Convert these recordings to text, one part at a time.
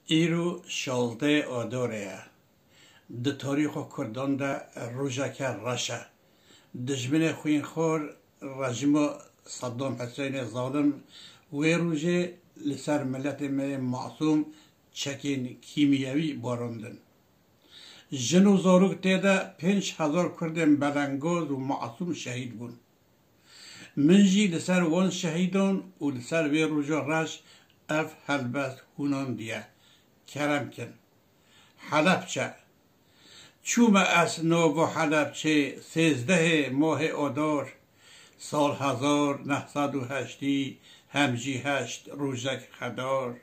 ایرو شالده آدوره ده تاریخ کردان ده روژک رشه دجمن خوین خور رژیم صدام حسین ظالم و روژه لسر ملت معصوم چکین کیمیایی باراندن جن و زاروک تیده 5000 کردن بلنگاز و معصوم شهید بون منجی لسر وان شهیدان و لسر وی روژا رش اف هلبت هونان دیه کرم کن حلبچه چوم از نو حلبچه 13 ماه آدار سال 1908 همجی 8 روژک خدار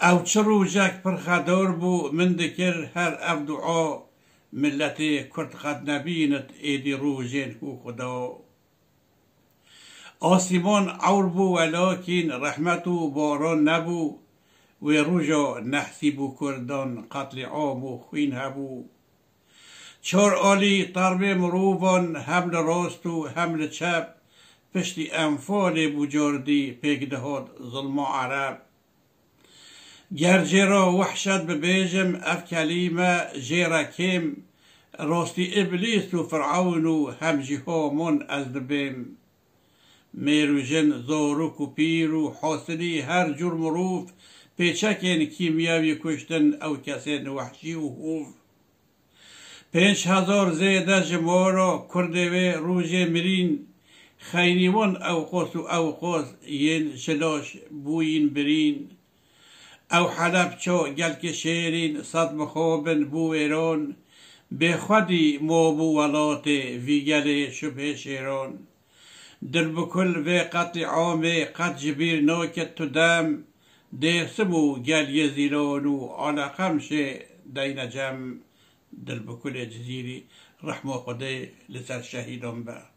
او چه روژک پر خدار بو من دکر هر اف دعا ملت کرد خد نبیند ایدی روژین هو خدا آسیمان عور بو ولیکن رحمت و باران نبو و روژا نحسی بو کردان قتل عام و خوین هبو چار آلی طرب مروفان حمل راست و حمل چپ پشتی انفال بجاردی پیگدهاد ظلم عرب گرجه را وحشت ببیجم اف کلیمه جیرکیم راستی ابلیس و فرعون و همجی هامون از دبیم میروژن زاروک و پیر و حاصلی هر جور مروف پیچکین کیمیاوی کشتن او کسین وحشی و خوف 5000 زیده جمارا کرده و روژ مرین خیریوان اوقاس و اوقاس ین جلاش بوین برین او حلب چا گلک شیرین صد مخابن بو ایران به خودی ما بو ولات ویگل شبه شیران در بکل و قطع عام قد جبیر ناکت تو دم ده سمو گل یزیران و علاقم شه دین جم در بکل جزیری رحمه خدا لسر شهیدان به